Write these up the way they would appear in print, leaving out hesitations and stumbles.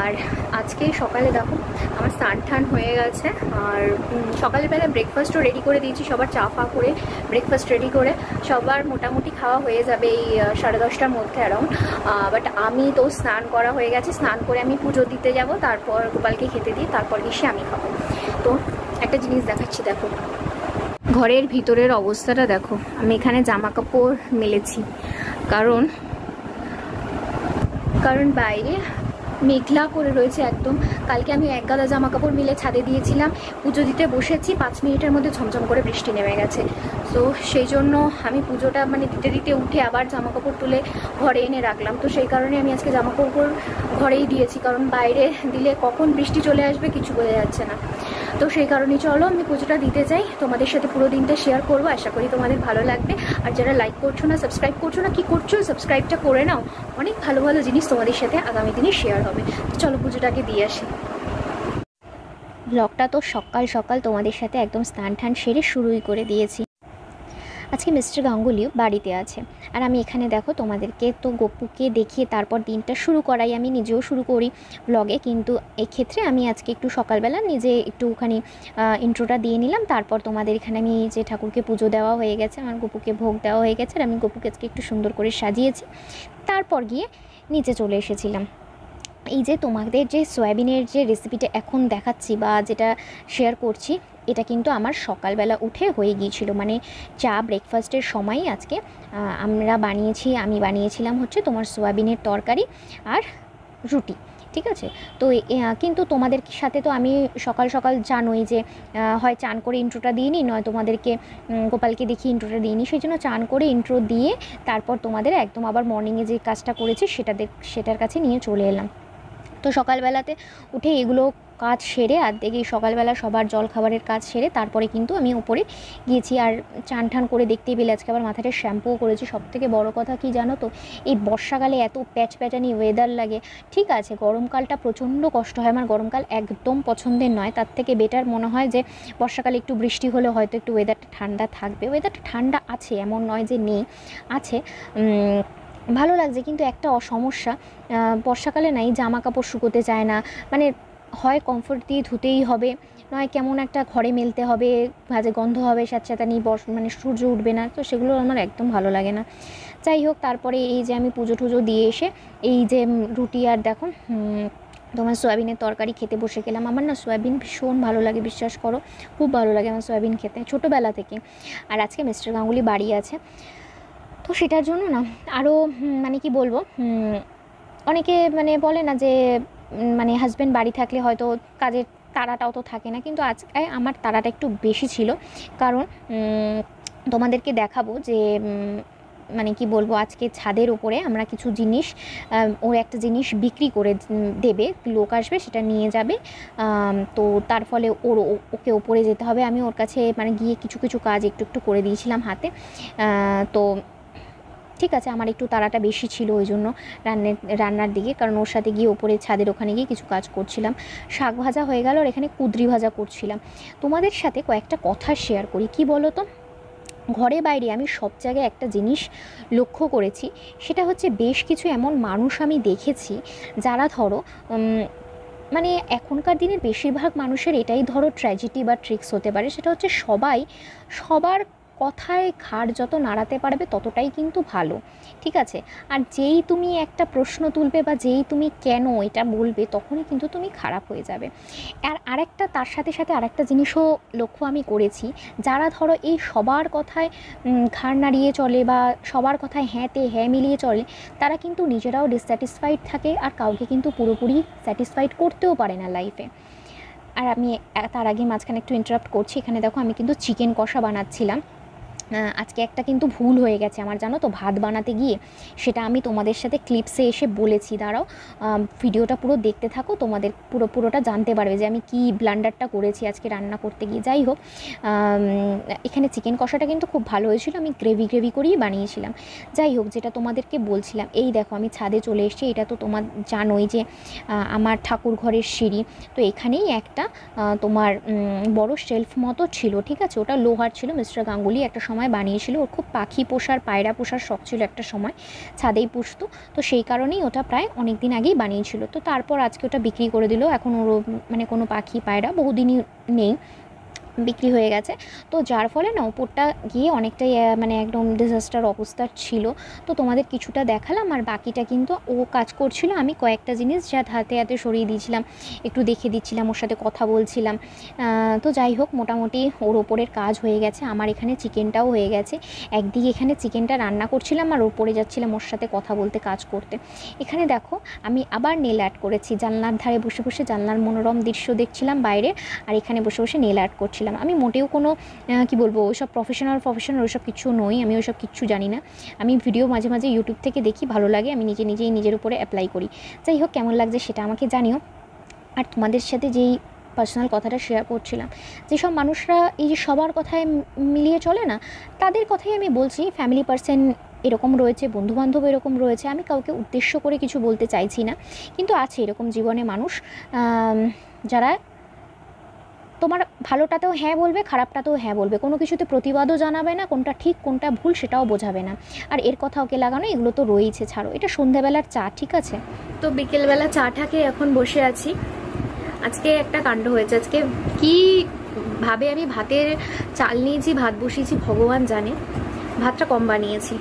আর আজকে সকালে দেখো আমার স্নান টান হয়ে গেছে, আর সকালবেলা ব্রেকফাস্টও রেডি করে দিয়েছি, সবার চা ফা করে ব্রেকফাস্ট রেডি করে সবার মোটামুটি খাওয়া হয়ে যাবে এই 10:30টার মধ্যে অ্যারাউন্ড। বাট আমি তো স্নান করা হয়ে গেছে, স্নান করে আমি পুজো দিতে যাব, তারপর গোপালকে খেতে দিই, তারপর এসে আমি খাবো। তো একটা জিনিস দেখাচ্ছি, দেখো ঘরের ভিতরের অবস্থাটা দেখো। আমি এখানে জামা কাপড় মেলেছি, কারণ বাইরে মেঘলা করে রয়েছে একদম। কালকে আমি এক গাদা জামা কাপড় মিলে ছাদে দিয়েছিলাম, পুজো দিতে বসেছি, 5 মিনিটের মধ্যে ঝমঝম করে বৃষ্টি নেমে গেছে। তো সেই জন্য আমি পুজোটা দিতে দিতে উঠে আবার জামা কাপড় তুলে ঘরে এনে রাখলাম। তো সেই কারণে আমি আজকে জামা কাপড় ঘরেই দিয়েছি, কারণ বাইরে দিলে কখন বৃষ্টি চলে আসবে কিছু বোঝা যাচ্ছে না। তো সেই কারণে চলো আমি পুজোটা দিতে চাই, তোমাদের সাথে পুরো দিনটা শেয়ার করবো, আশা করি তোমাদের ভালো লাগবে। আর যারা লাইক করছো না, সাবস্ক্রাইব করছো না, কি করছো, সাবস্ক্রাইবটা করে নাও, অনেক ভালো ভালো জিনিস তোমাদের সাথে আগামী দিনে শেয়ার হবে। চলো পুজোটাকে দিয়ে আসি। ব্লগটা তো সকাল সকাল তোমাদের সাথে একদম স্নান টান সেরে শুরুই করে দিয়েছি। আজকে মিস্টার গাঙ্গুলিও বাড়িতে আছে, আর আমি এখানে দেখো তোমাদেরকে তো গপুকে দেখিয়ে তারপর দিনটা শুরু করাই, আমি নিজেও শুরু করি ব্লগে, কিন্তু এক্ষেত্রে আমি আজকে একটু সকালবেলা নিজে একটুখানি ইন্ট্রোটা দিয়ে নিলাম। তারপর তোমাদের এখানে আমি যে ঠাকুরকে পুজো দেওয়া হয়ে গেছে, আমার গপুকে ভোগ দেওয়া হয়ে গেছে, আর আমি গপুকে আজকে একটু সুন্দর করে সাজিয়েছি। তারপর গিয়ে নিচে চলে এসেছিলাম। এই যে তোমাদের যে সয়াবিনের যে রেসিপিটা এখন দেখাচ্ছি বা যেটা শেয়ার করছি, এটা কিন্তু আমার সকালবেলা উঠে হয়ে গিয়েছিল, চা ব্রেকফাস্টের সময়ই আজকে আমি বানিয়েছিলাম হচ্ছে তোমার সয়াবিনের তরকারি আর রুটি, ঠিক আছে। তো কিন্তু তোমাদের সাথে তো আমি সকাল সকাল জানোই যে হয় চান করে ইন্ট্রোটা দিয়ে নিই, নয় তোমাদেরকে গোপালকে দেখিয়ে ইন্ট্রোটা দিয়ে নিই, সেই জন্য চান করে ইন্ট্রো দিয়ে তারপর তোমাদের একদম আবার মর্নিংয়ে যে কাজটা করেছি সেটার কাছে নিয়ে চলে এলাম। তো সকালবেলাতে উঠে এগুলো কাজ সেরে আর দেখি সকালবেলা সবার জল খাবারের কাজ সেরে তারপরে কিন্তু আমি উপরে গিয়েছি। আর চান টান করে দেখতেই পেলে আজকে আবার মাথাটা শ্যাম্পুও করেছি। সবথেকে বড় কথা কি জানো তো, এই বর্ষাকালে এত প্যাচপ্যাচানি ওয়েদার লাগে। ঠিক আছে, গরমকালটা প্রচণ্ড কষ্ট হয়, আমার গরমকাল একদম পছন্দের নয়, তার থেকে বেটার মনে হয় যে বর্ষাকালে একটু বৃষ্টি হলে হয়তো একটু ওয়েদারটা ঠান্ডা থাকবে। ওয়েদারটা ঠান্ডা আছে, এমন নয় যে নেই, আছে, ভালো লাগছে। কিন্তু একটা সমস্যা, বর্ষাকালে নাই জামা কাপড় শুকোতে চায় না, হয় কমফোর্ট দিয়ে ধুতেই হবে, নয় কেমন একটা ঘরে মেলতে হবে, ভাজে গন্ধ হবে, স্যাঁতস্যাঁতানি সূর্য উঠবে না, তো সেগুলো আমার একদম ভালো লাগে না। যাই হোক, তারপরে এই যে আমি পুজো টুজো দিয়ে এসে এই যে রুটি আর দেখো তোমার সয়াবিনের তরকারি খেতে বসে গেলাম। আমার না সয়াবিন ভীষণ ভালো লাগে, বিশ্বাস করো, খুব ভালো লাগে আমার সয়াবিন খেতে ছোটোবেলা থেকে। আর আজকে মিস্টার গাঙ্গুলি বাড়ি আছে, তো সেটার জন্য না আরও কি বলবো, অনেকে বলে না যে হাজব্যান্ড বাড়ি থাকলে হয়তো কাজের তাড়াটাও তো থাকে না, কিন্তু আজকে আমার তাড়াটা একটু বেশি ছিল। কারণ তোমাদেরকে দেখাবো যে কি বলবো, আজকে ছাদের উপরে আমরা কিছু জিনিস, ওর একটা জিনিস বিক্রি করে দেবে, লোক আসবে সেটা নিয়ে যাবে। তো তার ফলে ওকে ওপরে যেতে হবে। আমি ওর কাছে গিয়ে কিছু কিছু কাজ একটু করে দিয়েছিলাম হাতে। তো ঠিক আছে, আমার একটু তাড়াটা বেশি ছিল ওই জন্য রান্নার দিকে, কারণ ওর সাথে গিয়ে ওপরে ছাদের ওখানে গিয়ে কিছু কাজ করছিলাম। শাক ভাজা হয়ে গেল, আর এখানে কুঁদরি ভাজা করছিলাম। তোমাদের সাথে কয়েকটা কথা শেয়ার করি, কি বলো তো, ঘরে বাইরে আমি সব জায়গায় একটা জিনিস লক্ষ্য করেছি, সেটা হচ্ছে বেশ কিছু এমন মানুষ আমি দেখেছি যারা ধরো এখনকার দিনের বেশিরভাগ মানুষের এটাই ধরো ট্র্যাজেডি বা ট্রিক্স হতে পারে, সেটা হচ্ছে সবার কথায় ঘাড় যত নাড়াতে পারবে ততটাই কিন্তু ভালো, ঠিক আছে। আর যেই তুমি একটা প্রশ্ন তুলবে বা যেই তুমি কেন এটা বলবে, তখনই কিন্তু তুমি খারাপ হয়ে যাবে। আর আরেকটা, তার সাথে সাথে আরেকটা জিনিসও লক্ষ্য আমি করেছি, যারা ধরো এই সবার কথায় ঘাড় নাড়িয়ে চলে বা সবার কথায় হ্যাঁতে হ্যাঁ মিলিয়ে চলে, তারা কিন্তু নিজেরাও ডিসস্যাটিসফাইড থাকে, আর কাউকে কিন্তু পুরোপুরি স্যাটিসফাইড করতেও পারে না লাইফে। আর আমি তার আগে মাঝখানে একটু ইন্টারাপ্ট করছি, এখানে দেখো আমি কিন্তু চিকেন কষা বানাচ্ছিলাম। আজকে একটা কিন্তু ভুল হয়ে গেছে আমার, জানো তো, ভাত বানাতে গিয়ে, সেটা আমি তোমাদের সাথে ক্লিপসে এসে বলেছি, দাঁড়াও ভিডিওটা পুরো দেখতে থাকো, তোমাদের পুরোটা জানতে পারবে যে আমি কি ব্লান্ডারটা করেছি আজকে রান্না করতে গিয়ে। যাই হোক, এখানে চিকেন কষাটা কিন্তু খুব ভালো হয়েছিল, আমি গ্রেভি করেই বানিয়েছিলাম। যাই হোক, যেটা তোমাদেরকে বলছিলাম, এই দেখো আমি ছাদে চলে এসেছি, এটা তো তোমার জানোই যে আমার ঠাকুর ঘরের সিঁড়ি, তো এখানেই একটা তোমার বড় শেলফ মতো ছিল, ঠিক আছে, ওটা লোহার ছিল। মিস্টার গাঙ্গুলি একটা সময় সময় বানিয়েছিল। ওর খুব পাখি পোষার, পায়রা পোষার শখ ছিল একটা সময়, ছাদেই পুষতো। তো সেই কারণেই ওটা প্রায় অনেক দিন আগেই বানিয়েছিল। তো তারপর আজকে ওটা বিক্রি করে দিল। এখন ওর মানে কোনো পাখি পায়রা বহুদিনই নেই, বিক্রি হয়ে গেছে। তো যার ফলে না ওপরটা গিয়ে অনেকটাই মানে একদম ডিজাস্টার অবস্থা ছিল। তো তোমাদের কিছুটা দেখালাম, আর বাকিটা কিন্তু ও কাজ করছিল, আমি কয়েকটা জিনিস যা হাতে হাতে সরিয়ে দিয়েছিলাম, একটু দেখে দিচ্ছিলাম, ওর সাথে কথা বলছিলাম। তো যাই হোক, মোটামুটি ওর ওপরের কাজ হয়ে গেছে। আমার এখানে চিকেনটাও হয়ে গেছে। একদিকে এখানে চিকেনটা রান্না করছিলাম আর ওপরে যাচ্ছিলাম ওর সাথে কথা বলতে, কাজ করতে। এখানে দেখো আমি আবার নেল আর্ট করেছি। জানলার ধারে বসে বসে জানলার মনোরম দৃশ্য দেখছিলাম বাইরে, আর এখানে বসে বসে নেল আর্ট করছিলাম। আমি মোটেও কোনো কি বলবো ওইসব প্রফেশনাল ওইসব কিছু নই, আমি ওইসব কিচ্ছু জানি না। আমি ভিডিও মাঝে মাঝে ইউটিউব থেকে দেখি, ভালো লাগে, আমি নিজেই নিজের উপরে অ্যাপ্লাই করি। যাই হোক, কেমন লাগছে সেটা আমাকে জানিও। আর তোমাদের সাথে যেই পার্সোনাল কথাটা শেয়ার করছিলাম, যেসব মানুষরা এই যে সবার কথায় মিলিয়ে চলে না, তাদের কথাই আমি বলছি। ফ্যামিলি পার্সন এরকম রয়েছে, বন্ধুবান্ধব এরকম রয়েছে, আমি কাউকে উদ্দেশ্য করে কিছু বলতে চাইছি না, কিন্তু আছে এরকম জীবনে মানুষ যারা তোমার ভালোটাতেও হ্যাঁ বলবে, খারাপটাতেও হ্যাঁ বলবে, কোনো কিছুতে প্রতিবাদও জানাবে না, কোনটা ঠিক কোনটা ভুল সেটাও বোঝাবে না। আর এর কথা ওকে লাগানো, এগুলো তো রয়েছে, ছাড়ো। এটা সন্ধ্যাবেলার চা, ঠিক আছে? তো বিকেলবেলা চাটাকে এখন বসে আছি। আজকে একটা কাণ্ড হয়েছে। আজকে কি ভাবে আমি ভাতের চাল নিয়েছি, ভাত বসিয়েছি ভগবান জানে। ভাতটা কম বানিয়েছি।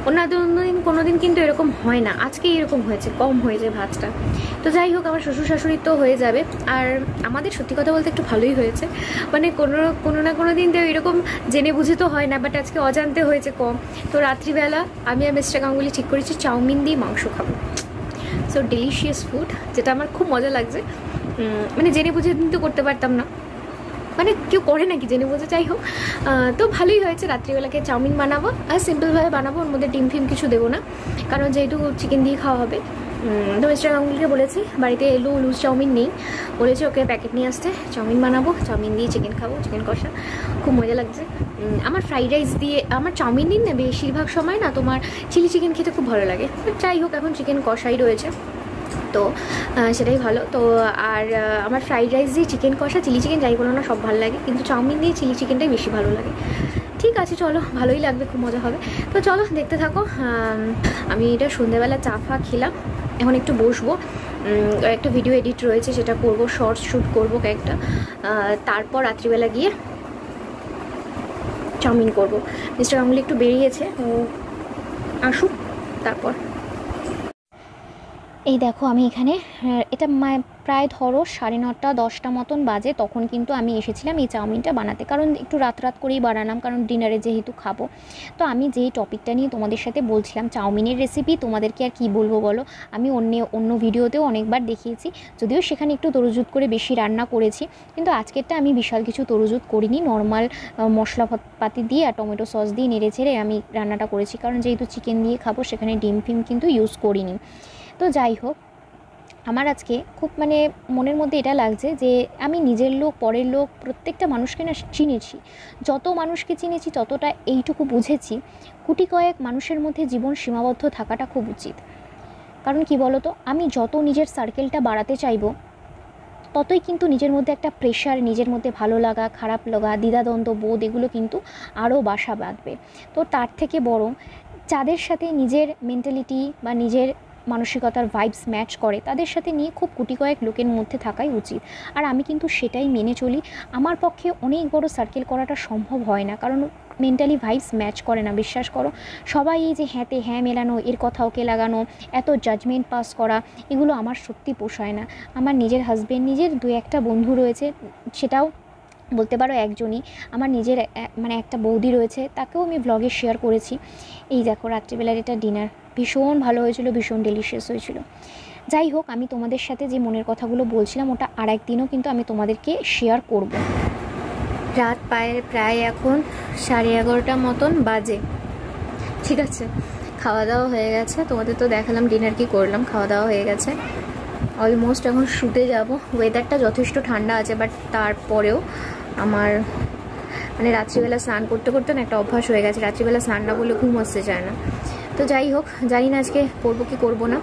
অন্যদিন কোনোদিন কিন্তু এরকম হয় না, আজকে এরকম হয়েছে, কম হয়েছে ভাতটা। তো যাই হোক, আমার শ্বশুর শাশুড়ির তো হয়ে যাবে, আর আমাদের সত্যি কথা বলতে একটু ভালোই হয়েছে। মানে কোনো না কোনো দিন তো এরকম জেনে বুঝে তো হয় না, বাট আজকে অজান্তে হয়েছে কম। তো রাত্রিবেলা আমি আর মিস্টার গাঙ্গুলি ঠিক করেছি চাউমিন দিয়ে মাংস খাবো। সো ডেলিশিয়াস ফুড, যেটা আমার খুব মজা লাগছে। মানে জেনে বুঝে কিন্তু করতে পারতাম না, মানে কেউ করে নাকি জেনে বুঝে। যাই হোক, তো ভালোই হয়েছে। রাত্রিবেলাকে চাউমিন বানাবো, আর সিম্পলভাবে বানাবো, ওর মধ্যে ডিম ফিম কিছু দেবো না, কারণ যেহেতু চিকেন দিয়ে খাওয়া হবে। তো মিস্টার গাঙ্গুলিকে বলেছি, বাড়িতে লুজ চাউমিন নেই, বলেছি ওকে প্যাকেট নিয়ে আসতে, চাউমিন বানাবো, চাউমিন দিয়ে চিকেন খাবো, চিকেন কষা, খুব মজা লাগছে। আমার ফ্রাইড রাইস দিয়ে, আমার চাউমিন দিন না বেশিরভাগ সময় না তোমার চিলি চিকেন খেতে খুব ভালো লাগে। যাই হোক, এখন চিকেন কষাই রয়েছে, তো সেটাই ভালো। তো আর আমার ফ্রাইড রাইস দিয়ে চিকেন কষা, চিলি চিকেন যাই বলো না সব ভালো লাগে, কিন্তু চাউমিন দিয়ে চিলি চিকেনটাই বেশি ভালো লাগে। ঠিক আছে, চলো, ভালোই লাগবে, খুব মজা হবে। তো চলো দেখতে থাকো। আমি এটা সন্ধ্যেবেলা চা ফা খেলাম, এখন একটু বসবো, একটা ভিডিও এডিট রয়েছে সেটা করবো, শর্টস শ্যুট করবো কয়েকটা, তারপর রাত্রিবেলা গিয়ে চাউমিন করবো। মিস্টার গাঙ্গুলি একটু বেরিয়েছে, ও আসুক তারপর। এই দেখো আমি এখানে, এটা প্রায় ধরো 9:30 10টা মতন বাজে, তখন কিন্তু আমি এসেছিলাম এই চাউমিনটা বানাতে, কারণ একটু রাত করেই বানালাম, কারণ ডিনারে যেহেতু খাবো। তো আমি যেই টপিকটা নিয়ে তোমাদের সাথে বলছিলাম চাউমিনের রেসিপি, তোমাদেরকে আর কি বলবো বলো, আমি অন্য ভিডিওতেও অনেকবার দেখিয়েছি, যদিও সেখানে একটু তরুজুত করে বেশি রান্না করেছি, কিন্তু আজকেরটা আমি বিশাল কিছু তরুজুত করিনি, নর্মাল মশলাপাতি দিয়ে আর টমেটো সস দিয়ে নেড়ে ছেড়ে আমি রান্নাটা করেছি, কারণ যেহেতু চিকেন দিয়ে খাবো সেখানে ডিম ফিম কিন্তু ইউজ করিনি। তো যাই হোক, আমার আজকে খুব মানে মনের মধ্যে এটা লাগছে যে আমি নিজের লোক পরের লোক প্রত্যেকটা মানুষকে না চিনেছি, যত মানুষকে চিনেছি ততটা এইটুকু বুঝেছি কোটি কয়েক মানুষের মধ্যে জীবন সীমাবদ্ধ থাকাটা খুব উচিত। কারণ কি বলতো, আমি যত নিজের সার্কেলটা বাড়াতে চাইবো ততই কিন্তু নিজের মধ্যে একটা প্রেশার, নিজের মধ্যে ভালো লাগা খারাপ লাগা দ্বিধাদ্বন্দ্ব বোধ এগুলো কিন্তু আরও বাসা বাঁধবে। তো তার থেকে বরং যাদের সাথে নিজের মেন্টালিটি বা নিজের মানসিকতার ভাইবস ম্যাচ করে তাদের সাথে নিয়ে খুব কোটি কয়েক লোকের মধ্যে থাকাই উচিত। আর আমি কিন্তু সেটাই মেনে চলি। আমার পক্ষে অনেক বড় সার্কেল করাটা সম্ভব হয় না, কারণ মেন্টালি ভাইবস ম্যাচ করে না, বিশ্বাস করো। সবাই এই যে হ্যাঁতে হ্যাঁ মেলানো, এর কথা ওকে লাগানো, এত জাজমেন্ট পাস করা, এগুলো আমার সত্যি পোষায় না। আমার নিজের হাজব্যান্ড, নিজের 2-1টা বন্ধু রয়েছে, সেটাও বলতে পারো একজনই। আমার নিজের মানে একটা বৌদি রয়েছে, তাকেও আমি ব্লগে শেয়ার করেছি। এই দেখো রাত্রিবেলার এটা ডিনার ভীষণ ভালো হয়েছিল, ভীষণ ডেলিশিয়াস হয়েছিল। যাই হোক, আমি তোমাদের সাথে যে মনের কথাগুলো বলছিলাম ওটা আরেকদিনও কিন্তু আমি তোমাদেরকে শেয়ার করব। রাত প্রায় এখন 11:30 মতন বাজে, ঠিক আছে। খাওয়া দাওয়া হয়ে গেছে, তোমাদের তো দেখালাম ডিনার কি করলাম, খাওয়া দাওয়া হয়ে গেছে, অলমোস্ট এখন শুতে যাব। ওয়েদারটা যথেষ্ট ঠান্ডা আছে, বাট তারপরেও আমার মানে রাত্রিবেলা স্নান করতে করতে না একটা অভ্যাস হয়ে গেছে, রাত্রিবেলা স্নান না করলে ঘুম আসতে চায় না। তো যাই হোক, জানি না আজকে করবো কি করবো না।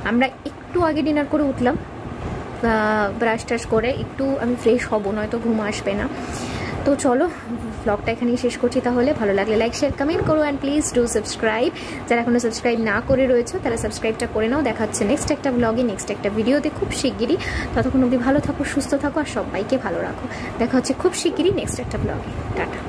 আমরা একটু আগে ডিনার করে উঠলাম, ব্রাশ টাশ করে একটু আমি ফ্রেশ হব, নয়তো ঘুম আসবে না। তো তো চলো ব্লগটা এখানেই শেষ করছি, তাহলে ভালো লাগলে লাইক শেয়ার কমেন্ট করো অ্যান্ড প্লিজ ডু সাবস্ক্রাইব। যারা এখনো সাবস্ক্রাইব না করে রয়েছে তারা সাবস্ক্রাইবটা করে নাও। দেখা হচ্ছে নেক্সট একটা ব্লগে, নেক্সট একটা ভিডিওতে খুব শিগগিরই। ততক্ষণ অবধি ভালো থাকো, সুস্থ থাকো আর সবাইকে ভালো রাখো। দেখা হচ্ছে খুব শিগগিরই নেক্সট একটা ব্লগে। টাটা।